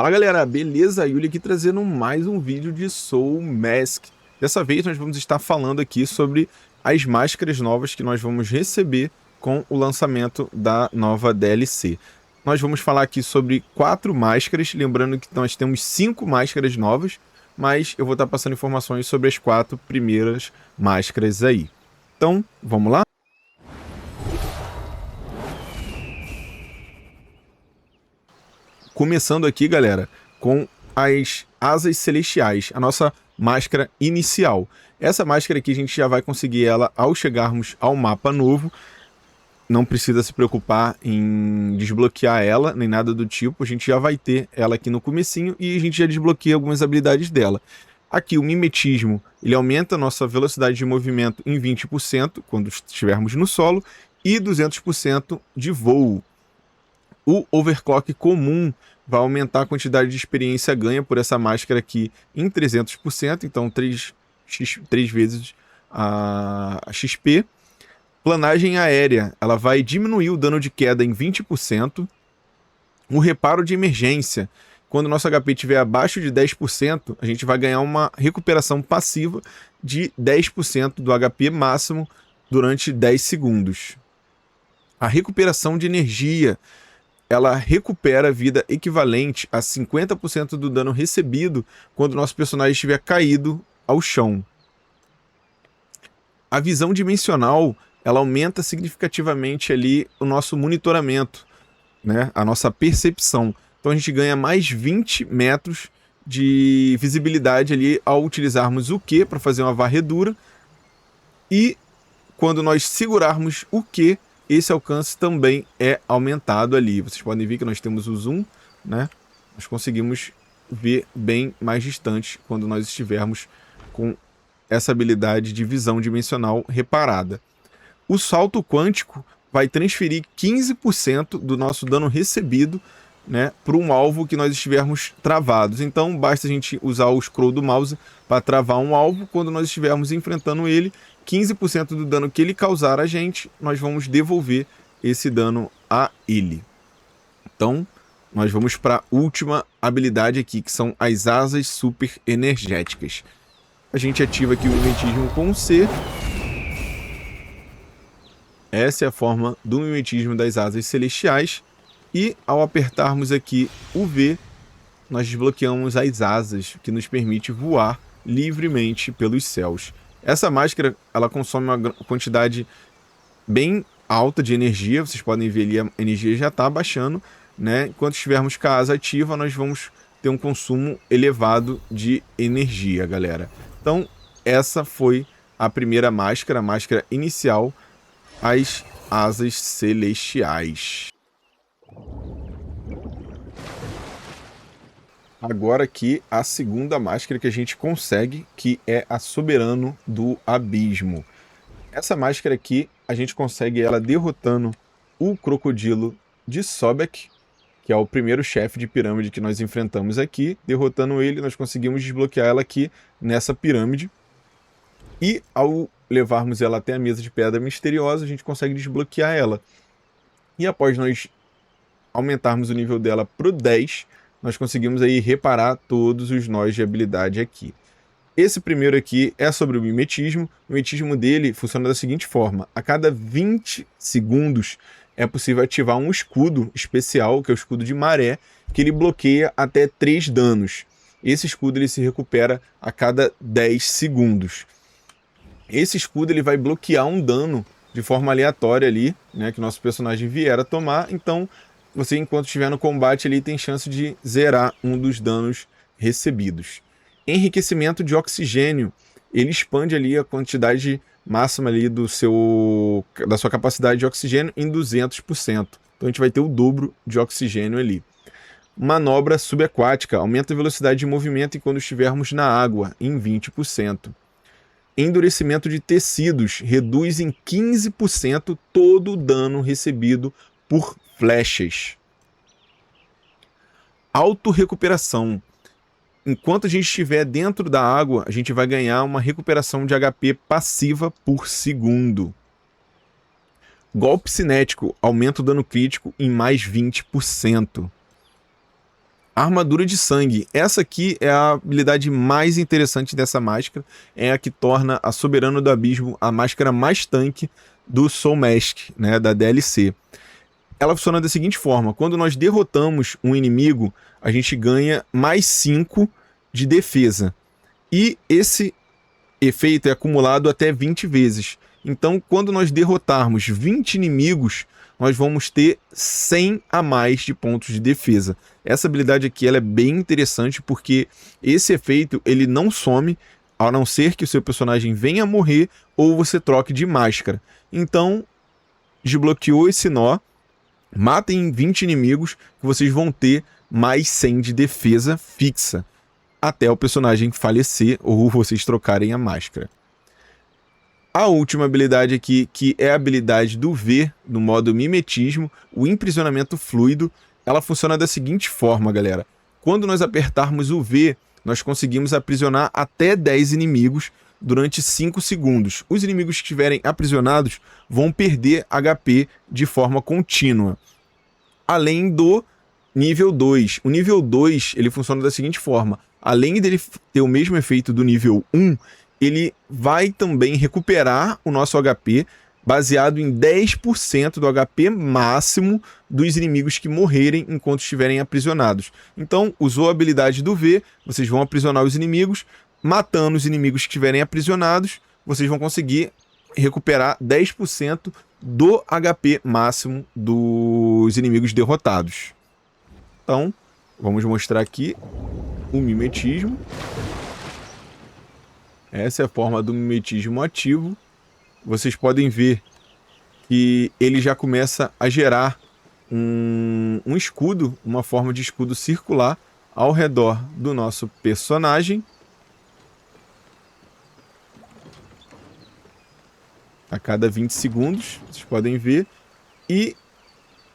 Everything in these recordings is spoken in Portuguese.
Fala galera, beleza? Yuli aqui trazendo mais um vídeo de Soul Mask. Dessa vez nós vamos estar falando aqui sobre as máscaras novas que nós vamos receber com o lançamento da nova DLC. Nós vamos falar aqui sobre 4 máscaras, lembrando que nós temos 5 máscaras novas, mas eu vou estar passando informações sobre as 4 primeiras máscaras aí. Então, vamos lá? Começando aqui, galera, com as asas celestiais, a nossa máscara inicial. Essa máscara aqui a gente já vai conseguir ela ao chegarmos ao mapa novo. Não precisa se preocupar em desbloquear ela, nem nada do tipo. A gente já vai ter ela aqui no comecinho e a gente já desbloqueia algumas habilidades dela. Aqui o mimetismo, ele aumenta a nossa velocidade de movimento em 20% quando estivermos no solo e 200% de voo. O overclock comum vai aumentar a quantidade de experiência ganha por essa máscara aqui em 300%, então 3 vezes a XP. Planagem aérea, ela vai diminuir o dano de queda em 20%. O reparo de emergência, quando o nosso HP estiver abaixo de 10%, a gente vai ganhar uma recuperação passiva de 10% do HP máximo durante 10 segundos. A recuperação de energia, ela recupera vida equivalente a 50% do dano recebido quando o nosso personagem estiver caído ao chão. A visão dimensional, ela aumenta significativamente ali o nosso monitoramento, né? A nossa percepção. Então a gente ganha mais 20 metros de visibilidade ali ao utilizarmos o Q para fazer uma varredura. E quando nós segurarmos o Q, esse alcance também é aumentado ali. Vocês podem ver que nós temos o zoom, né? Nós conseguimos ver bem mais distante quando nós estivermos com essa habilidade de visão dimensional reparada. O salto quântico vai transferir 15% do nosso dano recebido, né, para um alvo que nós estivermos travados. Então basta a gente usar o scroll do mouse para travar um alvo. Quando nós estivermos enfrentando ele, 15% do dano que ele causar a gente, nós vamos devolver esse dano a ele. Então, nós vamos para a última habilidade aqui, que são as asas super energéticas. A gente ativa aqui o mimetismo com C. Essa é a forma do mimetismo das asas celestiais. E ao apertarmos aqui o V, nós desbloqueamos as asas, que nos permite voar livremente pelos céus. Essa máscara, ela consome uma quantidade bem alta de energia. Vocês podem ver ali, a energia já está baixando, né? Enquanto estivermos com a asa ativa, nós vamos ter um consumo elevado de energia, galera. Então, essa foi a primeira máscara, a máscara inicial, as asas celestiais. Agora aqui a segunda máscara que a gente consegue, que é a Soberano do Abismo. Essa máscara aqui, a gente consegue ela derrotando o Crocodilo de Sobek, que é o primeiro chefe de pirâmide que nós enfrentamos aqui. Derrotando ele, nós conseguimos desbloquear ela aqui nessa pirâmide. E ao levarmos ela até a mesa de pedra misteriosa, a gente consegue desbloquear ela. E após nós aumentarmos o nível dela para o 10, nós conseguimos aí reparar todos os nós de habilidade aqui. Esse primeiro aqui é sobre o mimetismo. O mimetismo dele funciona da seguinte forma: a cada 20 segundos é possível ativar um escudo especial, que é o escudo de maré, que ele bloqueia até 3 danos. Esse escudo ele se recupera a cada 10 segundos. Esse escudo ele vai bloquear um dano de forma aleatória ali, né, que o nosso personagem vier a tomar. Então você, enquanto estiver no combate, ali tem chance de zerar um dos danos recebidos. Enriquecimento de oxigênio. Ele expande ali a quantidade máxima ali da sua capacidade de oxigênio em 200%. Então a gente vai ter o dobro de oxigênio ali. Manobra subaquática. Aumenta a velocidade de movimento quando estivermos na água em 20%. Endurecimento de tecidos. Reduz em 15% todo o dano recebido por flechas. Auto-recuperação. Enquanto a gente estiver dentro da água, a gente vai ganhar uma recuperação de HP passiva por segundo. Golpe cinético. Aumenta o dano crítico em mais 20%. Armadura de sangue. Essa aqui é a habilidade mais interessante dessa máscara. É a que torna a Soberano do Abismo a máscara mais tanque do Soul Mask, né, da DLC. Ela funciona da seguinte forma: quando nós derrotamos um inimigo, a gente ganha mais 5 de defesa. E esse efeito é acumulado até 20 vezes. Então, quando nós derrotarmos 20 inimigos, nós vamos ter 100 a mais de pontos de defesa. Essa habilidade aqui ela é bem interessante porque esse efeito ele não some, a não ser que o seu personagem venha a morrer ou você troque de máscara. Então, desbloqueou esse nó, matem 20 inimigos que vocês vão ter mais 100 de defesa fixa, até o personagem falecer ou vocês trocarem a máscara. A última habilidade aqui, que é a habilidade do V, no modo mimetismo, o imprisionamento fluido, ela funciona da seguinte forma, galera. Quando nós apertarmos o V, nós conseguimos aprisionar até 10 inimigos durante 5 segundos. Os inimigos que estiverem aprisionados vão perder HP de forma contínua. Além do nível 2. O nível 2 ele funciona da seguinte forma. Além dele ter o mesmo efeito do nível 1, ele vai também recuperar o nosso HP baseado em 10% do HP máximo dos inimigos que morrerem enquanto estiverem aprisionados. Então, usou a habilidade do V, vocês vão aprisionar os inimigos, matando os inimigos que estiverem aprisionados, vocês vão conseguir recuperar 10% do HP máximo dos inimigos derrotados. Então, vamos mostrar aqui o mimetismo. Essa é a forma do mimetismo ativo. Vocês podem ver que ele já começa a gerar um escudo, uma forma de escudo circular ao redor do nosso personagem. A cada 20 segundos, vocês podem ver. E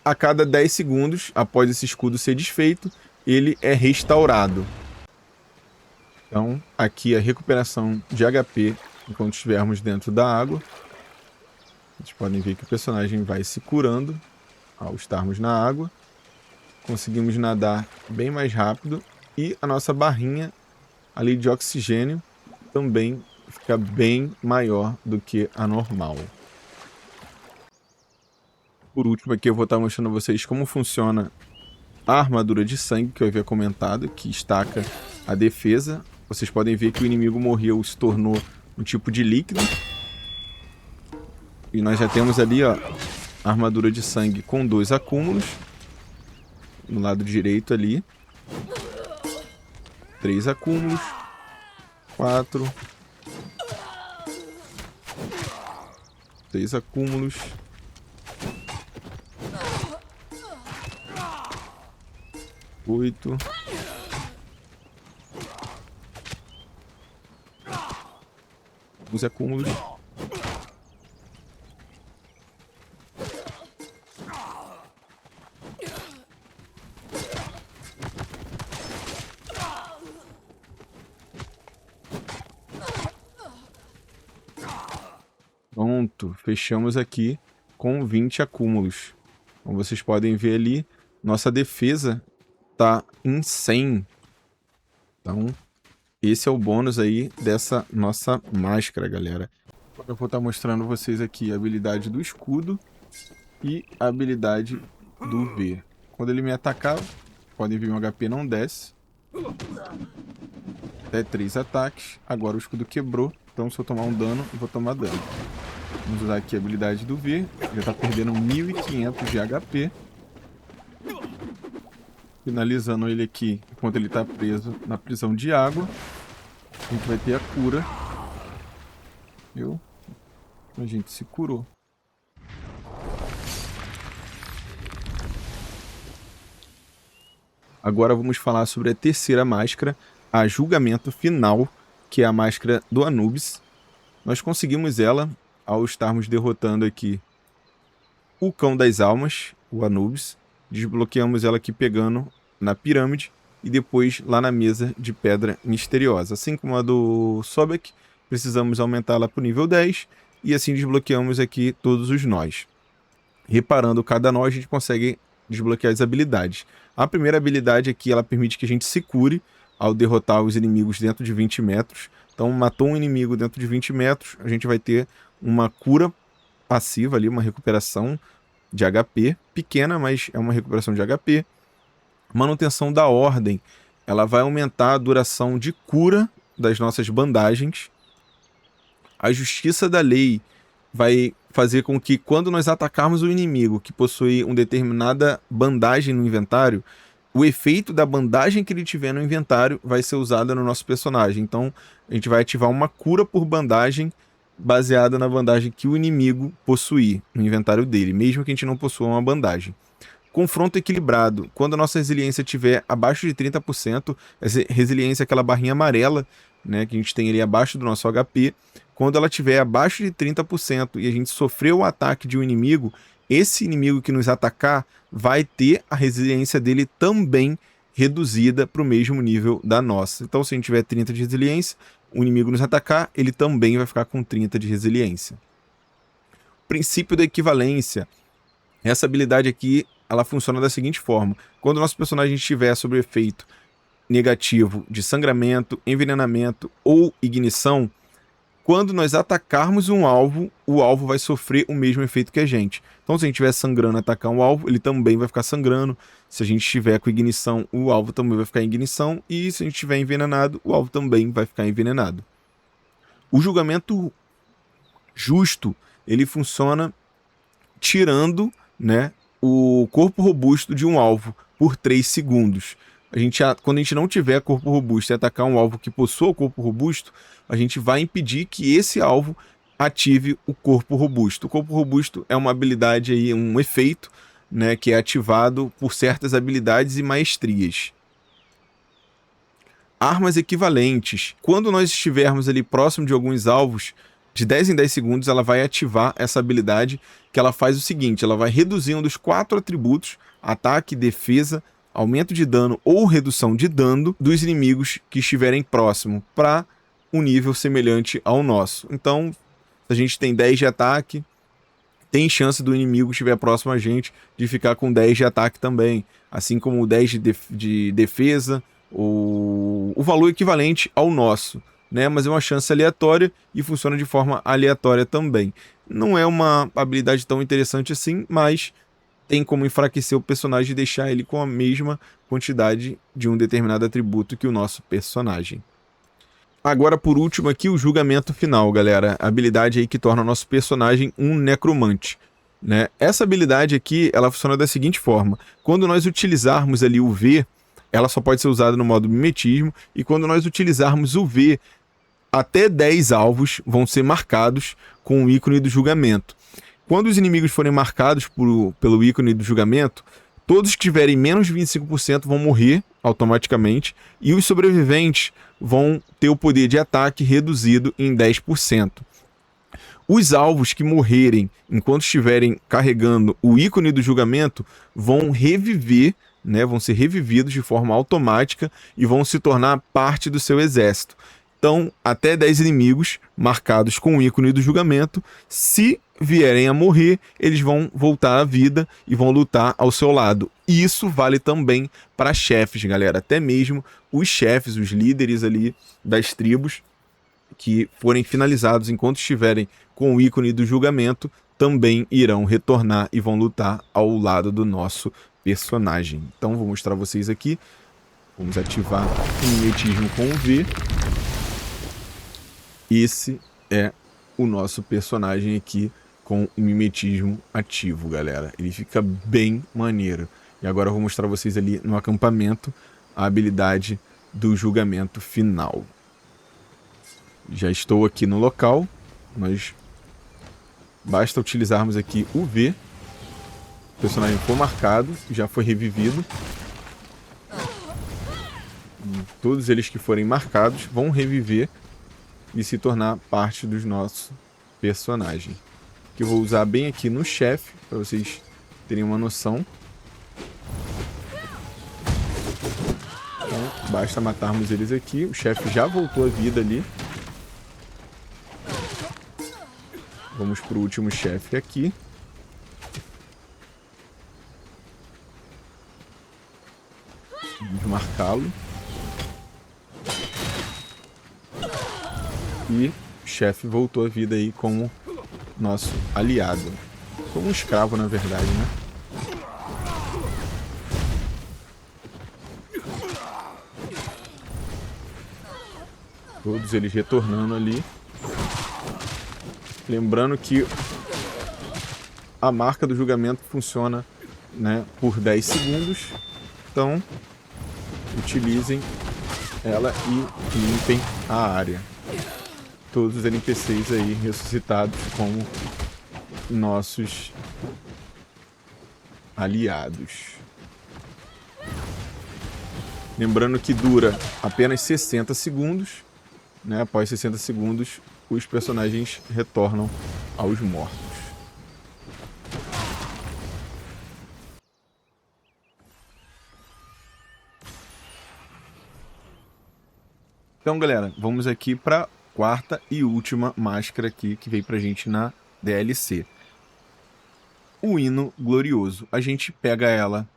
a cada 10 segundos, após esse escudo ser desfeito, ele é restaurado. Então, aqui a recuperação de HP enquanto estivermos dentro da água. Vocês podem ver que o personagem vai se curando ao estarmos na água. Conseguimos nadar bem mais rápido e a nossa barrinha ali de oxigênio também fica bem maior do que a normal. Por último aqui eu vou estar mostrando a vocês como funciona a armadura de sangue que eu havia comentado, que estaca a defesa. Vocês podem ver que o inimigo morreu, se tornou um tipo de líquido. E nós já temos ali, ó, a armadura de sangue com 2 acúmulos. No lado direito ali. 3 acúmulos. 4. 6 acúmulos. 8. 11 acúmulos. Pronto, fechamos aqui com 20 acúmulos. Como vocês podem ver ali, nossa defesa tá em 100. Então, esse é o bônus aí dessa nossa máscara, galera. Agora eu vou estar mostrando a vocês aqui a habilidade do escudo e a habilidade do V. Quando ele me atacar, podem ver, meu HP não desce. Até 3 ataques. Agora o escudo quebrou, então se eu tomar um dano, eu vou tomar dano. Vamos usar aqui a habilidade do V. Já está perdendo 1.500 de HP. Finalizando ele aqui, enquanto ele está preso na prisão de água. A gente vai ter a cura. Viu? A gente se curou. Agora vamos falar sobre a terceira máscara, a Julgamento Final, que é a máscara do Anubis. Nós conseguimos ela ao estarmos derrotando aqui o Cão das Almas, o Anubis. Desbloqueamos ela aqui pegando na pirâmide e depois lá na mesa de pedra misteriosa. Assim como a do Sobek, precisamos aumentá-la para o nível 10 e assim desbloqueamos aqui todos os nós. Reparando cada nó, a gente consegue desbloquear as habilidades. A primeira habilidade aqui, ela permite que a gente se cure ao derrotar os inimigos dentro de 20 metros. Então, matou um inimigo dentro de 20 metros, a gente vai ter uma cura passiva ali, uma recuperação de HP, pequena, mas é uma recuperação de HP. Manutenção da ordem, ela vai aumentar a duração de cura das nossas bandagens. A justiça da lei vai fazer com que quando nós atacarmos o inimigo que possui uma determinada bandagem no inventário, o efeito da bandagem que ele tiver no inventário vai ser usado no nosso personagem. Então, a gente vai ativar uma cura por bandagem baseada na bandagem que o inimigo possuir no inventário dele, mesmo que a gente não possua uma bandagem. Confronto equilibrado. Quando a nossa resiliência estiver abaixo de 30%, essa resiliência é aquela barrinha amarela, né, que a gente tem ali abaixo do nosso HP. Quando ela estiver abaixo de 30% e a gente sofreu o ataque de um inimigo, esse inimigo que nos atacar vai ter a resiliência dele também reduzida para o mesmo nível da nossa. Então, se a gente tiver 30 de resiliência, o inimigo nos atacar, ele também vai ficar com 30 de resiliência. Princípio da equivalência. Essa habilidade aqui, ela funciona da seguinte forma. Quando o nosso personagem estiver sob efeito negativo de sangramento, envenenamento ou ignição, quando nós atacarmos um alvo, o alvo vai sofrer o mesmo efeito que a gente. Então, se a gente estiver sangrando e atacar um alvo, ele também vai ficar sangrando. Se a gente estiver com ignição, o alvo também vai ficar em ignição. E se a gente estiver envenenado, o alvo também vai ficar envenenado. O julgamento justo, ele funciona tirando, né, o corpo robusto de um alvo por 3 segundos. Quando a gente não tiver corpo robusto e atacar um alvo que possua o corpo robusto, a gente vai impedir que esse alvo ative o corpo robusto. O corpo robusto é uma habilidade aí, um efeito, né, que é ativado por certas habilidades e maestrias. Armas equivalentes. Quando nós estivermos ali próximo de alguns alvos, de 10 em 10 segundos ela vai ativar essa habilidade, que ela faz o seguinte: ela vai reduzir um dos 4 atributos, ataque, defesa, aumento de dano ou redução de dano dos inimigos que estiverem próximo, para um nível semelhante ao nosso. Então, se a gente tem 10 de ataque, tem chance do inimigo que estiver próximo a gente de ficar com 10 de ataque também, assim como 10 de defesa, o valor equivalente ao nosso, né? Mas é uma chance aleatória e funciona de forma aleatória também. Não é uma habilidade tão interessante assim, mas tem como enfraquecer o personagem e deixar ele com a mesma quantidade de um determinado atributo que o nosso personagem. Agora, por último aqui, o julgamento final, galera. A habilidade aí que torna o nosso personagem um necromante, né? Essa habilidade aqui, ela funciona da seguinte forma. Quando nós utilizarmos ali o V, ela só pode ser usada no modo mimetismo, e quando nós utilizarmos o V, até 10 alvos vão ser marcados com o ícone do julgamento. Quando os inimigos forem marcados pelo ícone do julgamento, todos que tiverem menos de 25% vão morrer automaticamente, e os sobreviventes vão ter o poder de ataque reduzido em 10%. Os alvos que morrerem enquanto estiverem carregando o ícone do julgamento vão reviver, né, vão ser revividos de forma automática e vão se tornar parte do seu exército. Então, até 10 inimigos marcados com o ícone do julgamento, se vierem a morrer, eles vão voltar à vida e vão lutar ao seu lado. E isso vale também para chefes, galera. Até mesmo os chefes, os líderes ali das tribos que forem finalizados enquanto estiverem com o ícone do julgamento, também irão retornar e vão lutar ao lado do nosso personagem. Então, vou mostrar a vocês aqui. Vamos ativar o mimetismo com o V. Esse é o nosso personagem aqui com o mimetismo ativo, galera. Ele fica bem maneiro. E agora eu vou mostrar a vocês ali no acampamento a habilidade do julgamento final. Já estou aqui no local. Nós basta utilizarmos aqui o V. O personagem foi marcado, já foi revivido. E todos eles que forem marcados vão reviver e se tornar parte do nosso personagem. Que eu vou usar bem aqui no chefe, para vocês terem uma noção. Então, basta matarmos eles aqui. O chefe já voltou à vida ali. Vamos para o último chefe aqui. marcá-lo. E o chefe voltou à vida aí como nosso aliado. Como um escravo, na verdade, né? Todos eles retornando ali. Lembrando que a marca do julgamento funciona, né, por 10 segundos. Então, utilizem ela e limpem a área. Todos os NPCs aí ressuscitados como nossos aliados. Lembrando que dura apenas 60 segundos, né? Após 60 segundos, os personagens retornam aos mortos. Então, galera, vamos aqui para quarta e última máscara aqui que veio pra gente na DLC. O Hino Glorioso. A gente pega ela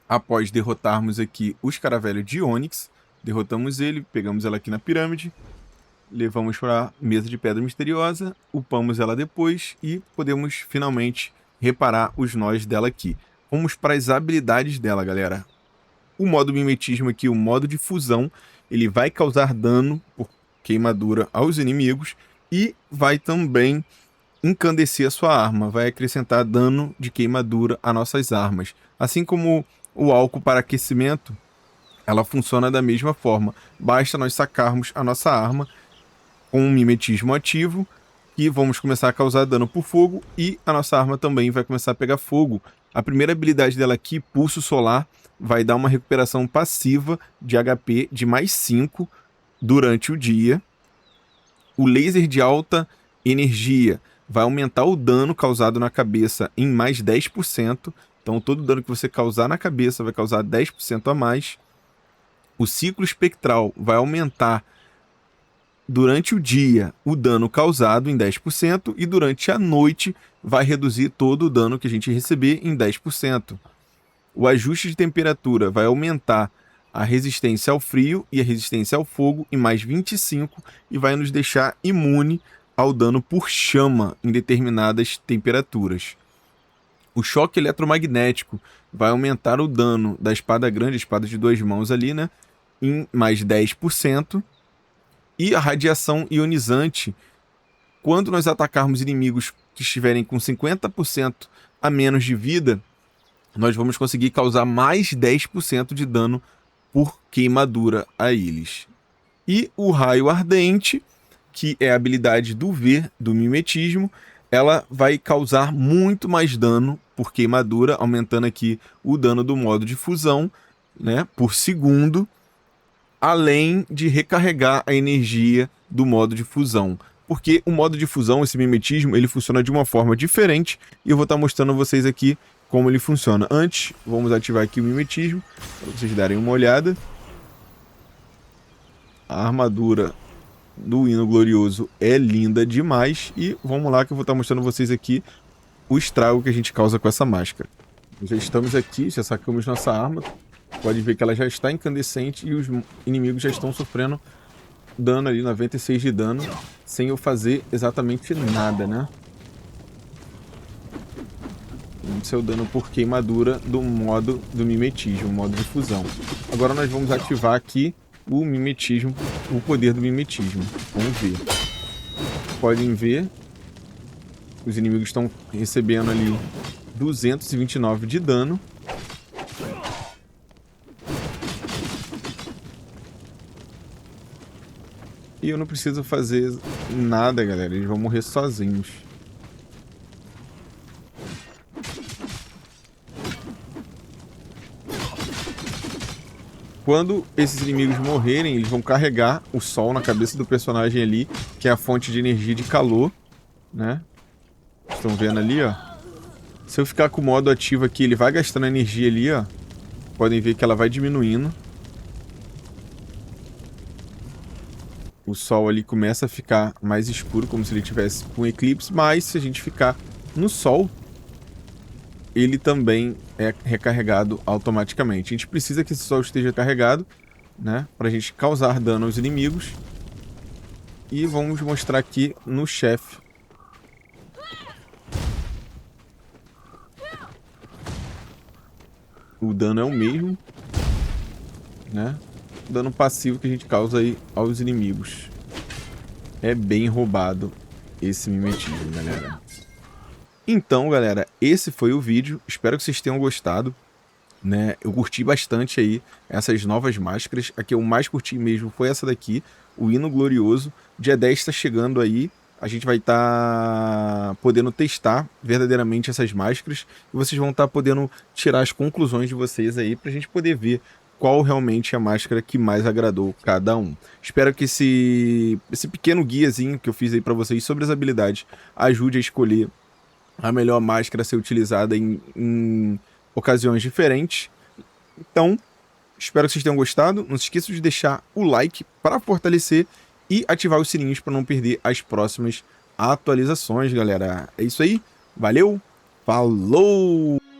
após derrotarmos aqui os Caravelhos de Onyx. Derrotamos ele, pegamos ela aqui na pirâmide, levamos para a mesa de pedra misteriosa, upamos ela depois e podemos finalmente reparar os nós dela aqui. Vamos para as habilidades dela, galera. O modo mimetismo aqui, o modo de fusão, ele vai causar dano por queimadura aos inimigos e vai também encandecer a sua arma, vai acrescentar dano de queimadura a nossas armas. Assim como o álcool para aquecimento, ela funciona da mesma forma. Basta nós sacarmos a nossa arma com um mimetismo ativo e vamos começar a causar dano por fogo e a nossa arma também vai começar a pegar fogo. A primeira habilidade dela aqui, Pulso Solar, vai dar uma recuperação passiva de HP de mais 5 durante o dia. O laser de alta energia vai aumentar o dano causado na cabeça em mais 10%. Então todo dano que você causar na cabeça vai causar 10% a mais. O ciclo espectral vai aumentar durante o dia o dano causado em 10% e durante a noite vai reduzir todo o dano que a gente receber em 10%. O ajuste de temperatura vai aumentar a resistência ao frio e a resistência ao fogo em mais 25 e vai nos deixar imune ao dano por chama em determinadas temperaturas. O choque eletromagnético vai aumentar o dano da espada grande, espada de 2 mãos ali, né, em mais 10%. E a radiação ionizante, quando nós atacarmos inimigos que estiverem com 50% a menos de vida, nós vamos conseguir causar mais 10% de dano por queimadura a eles. E o raio ardente, que é a habilidade do ver, do mimetismo, ela vai causar muito mais dano por queimadura, aumentando aqui o dano do modo de fusão, né, por segundo, além de recarregar a energia do modo de fusão. Porque o modo de fusão, esse mimetismo, ele funciona de uma forma diferente e eu vou estar mostrando a vocês aqui como ele funciona. Antes, vamos ativar aqui o mimetismo, para vocês darem uma olhada. A armadura do Hino Glorioso é linda demais e vamos lá que eu vou estar mostrando a vocês aqui o estrago que a gente causa com essa máscara. Já estamos aqui, já sacamos nossa arma, pode ver que ela já está incandescente e os inimigos já estão sofrendo dano ali, 96 de dano, sem eu fazer exatamente nada, né? Esse é o dano por queimadura do modo do mimetismo, o modo de fusão. Agora nós vamos ativar aqui o mimetismo, o poder do mimetismo. Vamos ver. Podem ver, os inimigos estão recebendo ali 229 de dano. E eu não preciso fazer nada, galera. Eles vão morrer sozinhos. Quando esses inimigos morrerem, eles vão carregar o sol na cabeça do personagem ali, que é a fonte de energia de calor, né? Estão vendo ali, ó. Se eu ficar com o modo ativo aqui, ele vai gastando energia ali, ó. Podem ver que ela vai diminuindo. O sol ali começa a ficar mais escuro, como se ele tivesse com eclipse, mas se a gente ficar no sol, ele também é recarregado automaticamente. A gente precisa que esse sol esteja carregado, né, para a gente causar dano aos inimigos. E vamos mostrar aqui no chefe. O dano é o mesmo, né? O dano passivo que a gente causa aí aos inimigos. É bem roubado esse mimetismo, galera. Então, galera, esse foi o vídeo. Espero que vocês tenham gostado, né? Eu curti bastante aí essas novas máscaras. A que eu mais curti mesmo foi essa daqui, o Hino Glorioso. Dia 10 está chegando aí. A gente vai estar podendo testar verdadeiramente essas máscaras e vocês vão estar podendo tirar as conclusões de vocês aí para a gente poder ver qual realmente é a máscara que mais agradou cada um. Espero que esse pequeno guiazinho que eu fiz aí para vocês sobre as habilidades ajude a escolher a melhor máscara a ser utilizada em ocasiões diferentes. Então, espero que vocês tenham gostado. Não se esqueçam de deixar o like para fortalecer e ativar os sininhos para não perder as próximas atualizações, galera. É isso aí. Valeu. Falou!